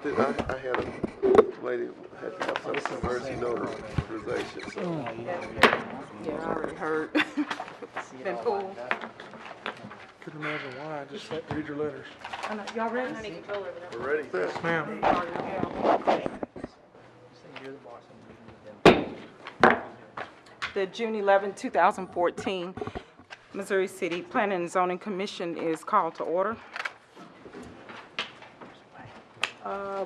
I had a lady had to have some emergency notarization, so. Yeah, I already heard. Been pulled. Couldn't imagine why. Just read your letters. Y'all ready? We're ready. Yes, ma'am. The June 11, 2014 Missouri City Planning and Zoning Commission is called to order.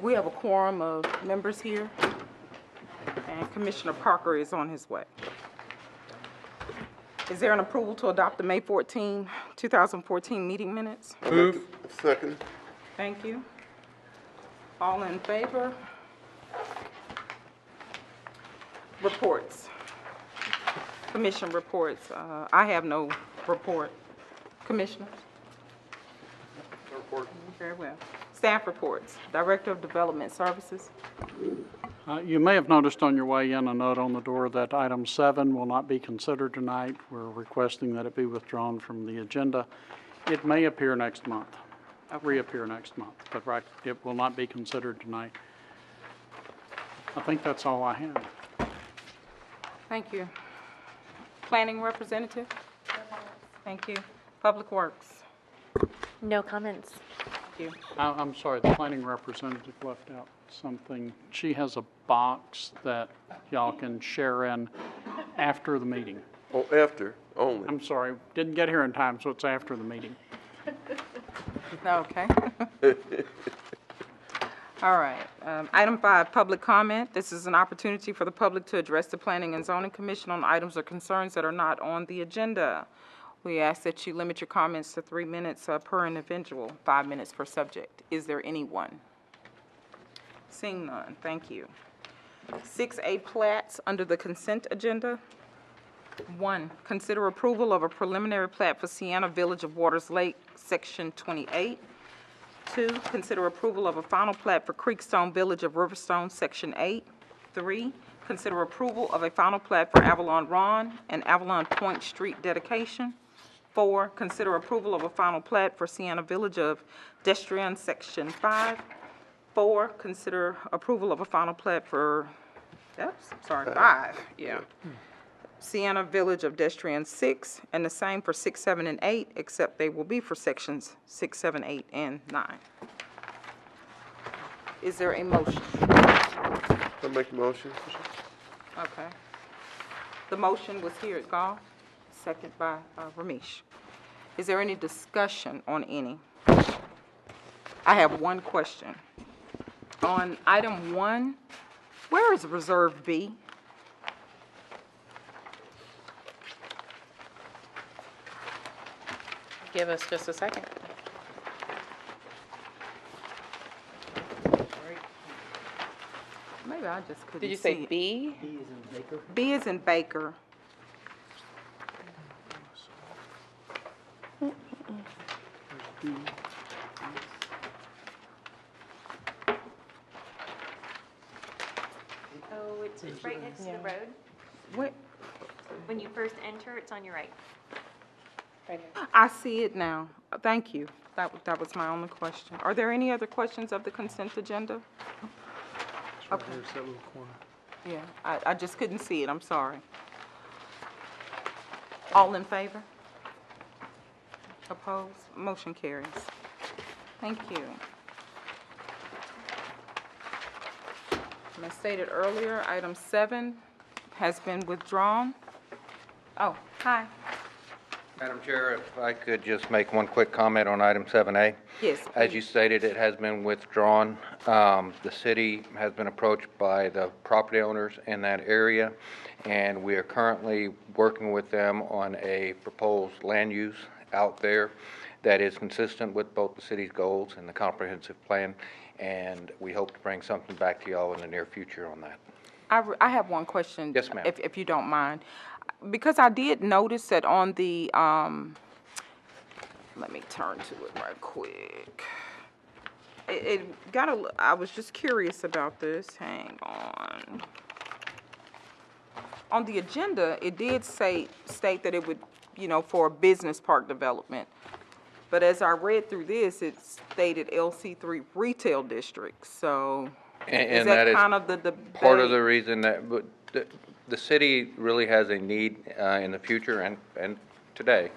We have a quorum of members here, and Commissioner Parker is on his way. Is there an approval to adopt the May 14, 2014 meeting minutes? Move. Second. Thank you. All in favor? Reports. Commission reports. I have no report. Commissioners? No report. Very well. Staff reports. Director of Development Services. You may have noticed on your way in a note on the door that item 7 will not be considered tonight. We're requesting that it be withdrawn from the agenda. It may appear next month, reappear next month, but right, it will not be considered tonight. I think that's all I have. Thank you. Planning representative? Thank you. Public Works? No comments. Thank you. I'm sorry, the planning representative left out something. She has a box that y'all can share in after the meeting. Oh, after, only. I'm sorry, didn't get here in time, so it's after the meeting. Okay. All right. Item 5, public comment. This is an opportunity for the public to address the Planning and Zoning Commission on items or concerns that are not on the agenda. We ask that you limit your comments to 3 minutes per individual, 5 minutes per subject. Is there anyone? Seeing none, thank you. 6A plats under the consent agenda. 1, consider approval of a preliminary plat for Sienna Village of Waters Lake, Section 28. 2, consider approval of a final plat for Creekstone Village of Riverstone, Section 8. 3, consider approval of a final plat for Avalon Ron and Avalon Point Street dedication. 4, consider approval of a final plat for Sienna Village of Destrian, Section 5. 4, consider approval of a final plat for, 5, yeah. Sienna Village of Destrian 6, and the same for 6, 7, and 8, except they will be for sections 6, 7, 8, and 9. Is there a motion? I make a motion. Okay. The motion was here at Goff, second by Ramesh. Is there any discussion on any? I have one question. On item 1, where is Reserve B? Give us just a second. Maybe I just couldn't see. Did you say it. B? B is in Baker. Oh, it's right next to the road. What? When you first enter, it's on your right. Right here. I see it now. Thank you. That was my only question. Are there any other questions of the consent agenda? Okay. There's that little corner. Yeah, I just couldn't see it. I'm sorry. All in favor? Opposed? Motion carries. Thank you. As stated earlier, item 7 has been withdrawn. Oh, hi. Madam Chair, if I could just make one quick comment on item 7A. Yes, As please. you stated, it has been withdrawn. The city has been approached by the property owners in that area, and we are currently working with them on a proposed land use out there that is consistent with both the city's goals and the comprehensive plan, and we hope to bring something back to y'all in the near future on that. I have one question. Yes, ma'am. If you don't mind. Because I did notice that on the, let me turn to it right quick. It got I was just curious about this. Hang on. On the agenda, it did state that it would, for a business park development. But as I read through this, it stated LC3 retail district, so is And that that is kind of the debate? part of the reason that, but the city really has a need in the future and today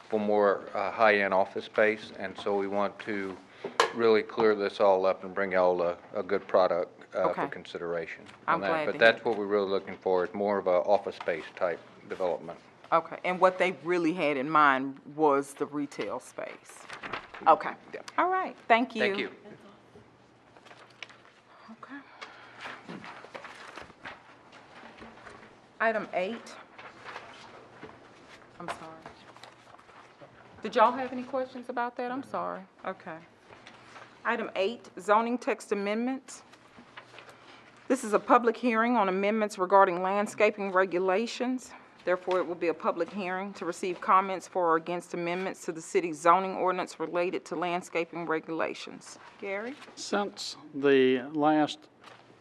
for more high-end office space, and so we want to really clear this all up and bring y'all a good product Okay. for consideration I'm on that. glad to But hear that's it. what we're really looking for, is more of a office space type development. Okay, and what they really had in mind was the retail space. Okay, Yeah. all right, thank you. Thank you. Okay. Item 8. I'm sorry. Did y'all have any questions about that? I'm sorry. Okay. Item 8, zoning text amendments. This is a public hearing on amendments regarding landscaping regulations. Therefore, it will be a public hearing to receive comments for or against amendments to the city's zoning ordinance related to landscaping regulations. Gary? Since the last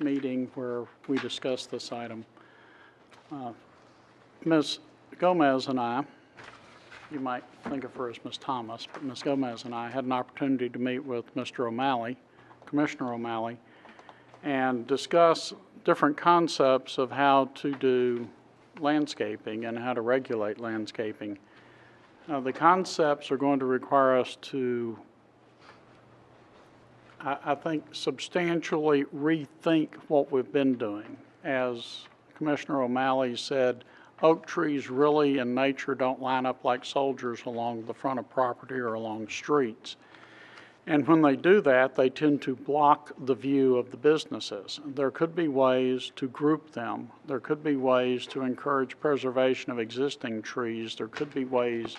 meeting where we discussed this item, Ms. Gomez and I, you might think of her as Ms. Thomas, but Ms. Gomez and I had an opportunity to meet with Mr. O'Malley, Commissioner O'Malley, and discuss different concepts of how to do landscaping and how to regulate landscaping. The concepts are going to require us to, I think, substantially rethink what we've been doing. As Commissioner O'Malley said, oak trees really in nature don't line up like soldiers along the front of property or along streets. And when they do that, they tend to block the view of the businesses. There could be ways to group them. There could be ways to encourage preservation of existing trees. There could be ways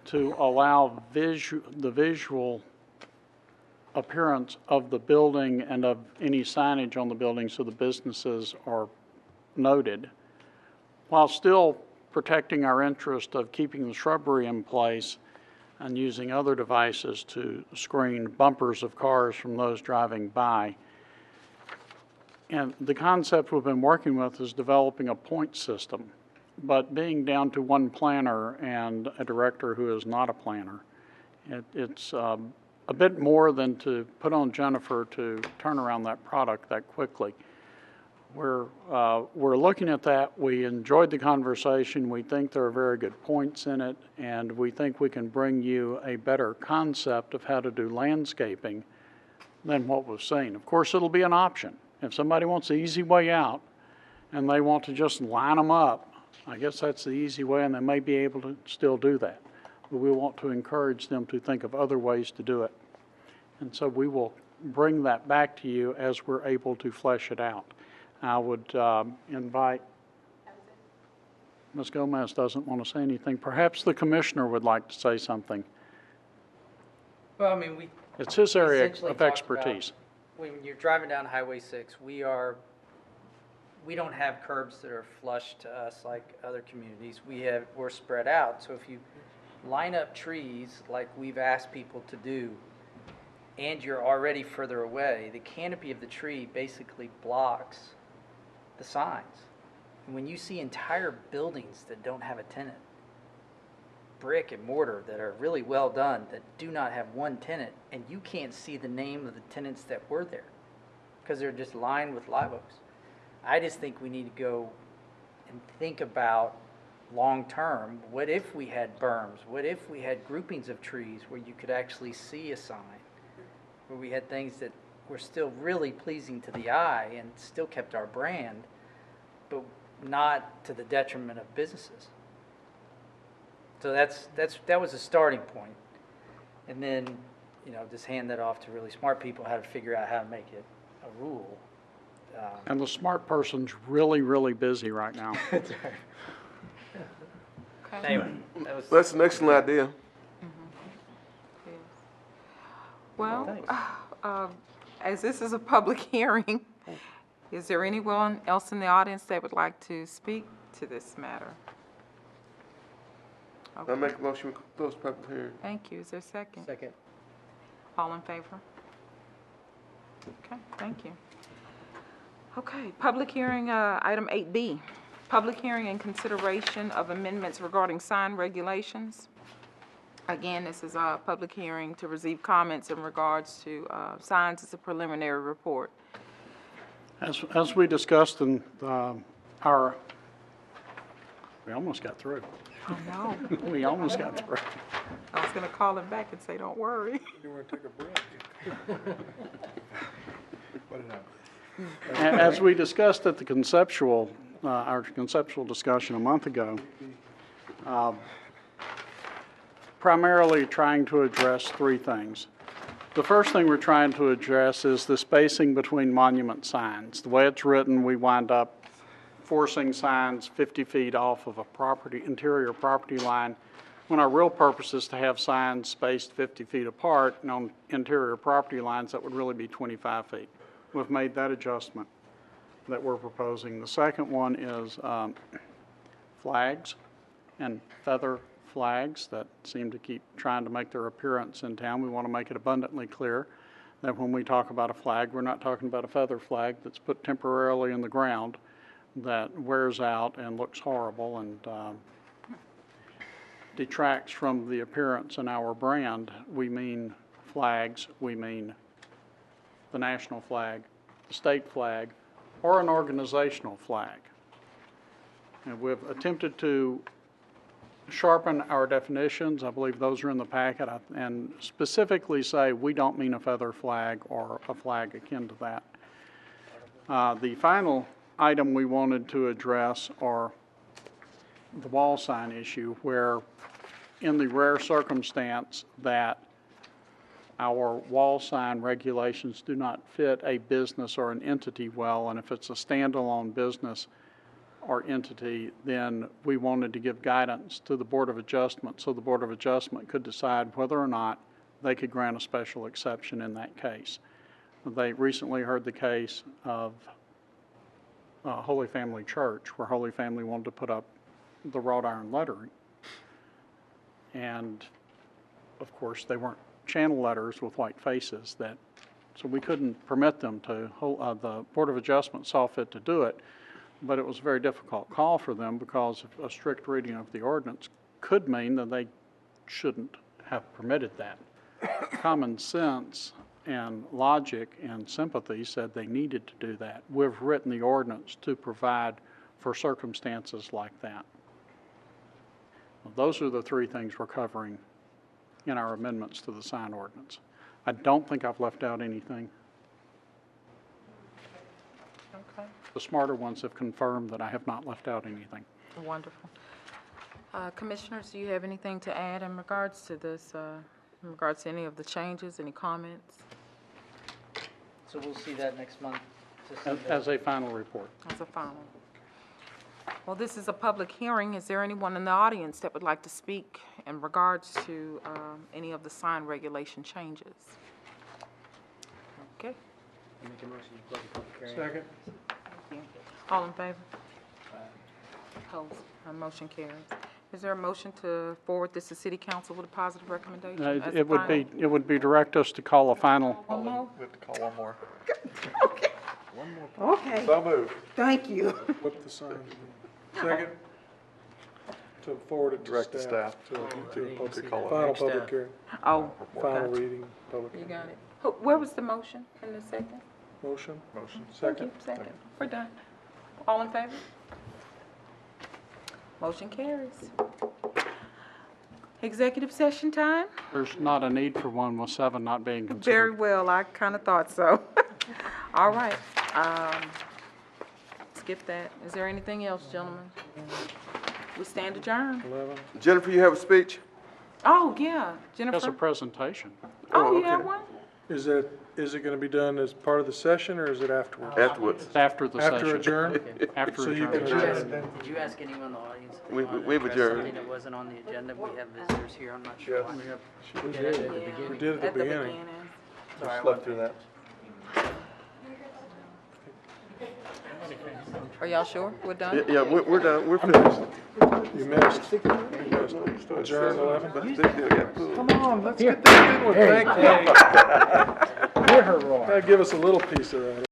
to allow the visual appearance of the building and of any signage on the building so the businesses are noted, while still protecting our interest of keeping the shrubbery in place and using other devices to screen bumpers of cars from those driving by. And the concept we've been working with is developing a point system, but being down to one planner and a director who is not a planner, it's a bit more than to put on Jennifer to turn around that product that quickly. We're looking at that. We enjoyed the conversation. We think there are very good points in it, and we think we can bring you a better concept of how to do landscaping than what we've seen. Of course, it'll be an option. If somebody wants the easy way out and they want to just line them up, I guess that's the easy way, and they may be able to still do that. But we want to encourage them to think of other ways to do it. And so we will bring that back to you as we're able to flesh it out. I would invite, Ms. Gomez doesn't want to say anything. Perhaps the commissioner would like to say something. Well, I mean, we It's his area essentially of talked about expertise. when you're driving down Highway 6, we don't have curbs that are flush to us like other communities. We're spread out. So if you line up trees like we've asked people to do, and you're already further away, the canopy of the tree basically blocks the signs. And when you see entire buildings that don't have a tenant, brick and mortar that are really well done that do not have one tenant, and you can't see the name of the tenants that were there because they're just lined with live oaks. I just think we need to go and think about long term, what if we had berms? What if we had groupings of trees where you could actually see a sign? Where we had things that were still really pleasing to the eye and still kept our brand, but not to the detriment of businesses. So that was a starting point. And then, just hand that off to really smart people how to figure out how to make it a rule. And the smart person's really, really busy right now. Okay. Anyway, that was. That's an excellent idea. Well, as this is a public hearing, is there anyone else in the audience that would like to speak to this matter? I make a motion to close public hearing. Thank you. Is there a second? Second. All in favor? Okay, thank you. Okay, public hearing, item 8B, public hearing and consideration of amendments regarding sign regulations. Again, this is a public hearing to receive comments in regards to signs. It's a preliminary report. As we discussed in we almost got through. Oh, no. We almost got through. I was going to call him back and say, don't worry. You want to take a break? As we discussed at the our conceptual discussion a month ago, primarily trying to address three things. The first thing we're trying to address is the spacing between monument signs. The way it's written, we wind up forcing signs 50 feet off of a interior property line, when our real purpose is to have signs spaced 50 feet apart, and on interior property lines, that would really be 25 feet. We've made that adjustment that we're proposing. The second one is flags and feather flags that seem to keep trying to make their appearance in town. We want to make it abundantly clear that when we talk about a flag, we're not talking about a feather flag that's put temporarily in the ground that wears out and looks horrible and detracts from the appearance in our brand. We mean flags, we mean the national flag, the state flag, or an organizational flag. And we've attempted to sharpen our definitions. I believe those are in the packet, and specifically say we don't mean a feather flag or a flag akin to that. The final item we wanted to address are the wall sign issue, where in the rare circumstance that our wall sign regulations do not fit a business or an entity well, and if it's a standalone business or entity, then we wanted to give guidance to the Board of Adjustment so the Board of Adjustment could decide whether or not they could grant a special exception in that case. They recently heard the case of Holy Family Church, where Holy Family wanted to put up the wrought iron lettering. And of course, they weren't channel letters with white faces, so we couldn't permit them to. The Board of Adjustment saw fit to do it, but it was a very difficult call for them because a strict reading of the ordinance could mean that they shouldn't have permitted that. Common sense and logic and sympathy said they needed to do that. We've written the ordinance to provide for circumstances like that. Well, those are the three things we're covering in our amendments to the sign ordinance. I don't think I've left out anything. Okay, The smarter ones have confirmed that I have not left out anything. wonderful. Commissioners, do you have anything to add in regards to this, in regards to any of the changes, any comments? So we'll see that next month. to see As a final report. As a final. Well, this is a public hearing. Is there anyone in the audience that would like to speak in regards to any of the sign regulation changes? Okay. Second. All in favor? Opposed? Motion carries. Is there a motion to forward this to City Council with a positive recommendation? as a It would be direct us to call a final. final? No? We have to call one more. Okay, So moved. thank you. What the sign? Second. To forward it to Direct the staff. staff to public call. Final Next public step. hearing, Oh, final gotcha. reading, public You hearing. got it. Where was the motion in the second? Motion, Motion. Thank you. second. Second. We're done. All in favor? Motion carries. Executive session time? There's not a need for one with 7 not being Very considered. well, I kind of thought so. All right. Skip that. Is there anything else, gentlemen? We stand adjourned. 11. Jennifer, you have a speech? Oh, yeah, That's a Jennifer. presentation. Oh, you have okay. one? Is it gonna be done as part of the session, or is it afterwards? Afterwards. It's after the session. After adjourn? After So you can adjournment. adjourn. Did you ask anyone in the audience? if they We- wanted to we've address adjourned. Something that wasn't on the agenda, we have visitors here, I'm not sure why. We did at the beginning. Sorry, I Slept through that. Are y'all sure? We're done? Yeah, we're done, we're finished. You missed. Adjourn 11. But still, yeah, cool. Come on, let's get that good one, thank you. Hear her roar. Gotta give us a little piece of that.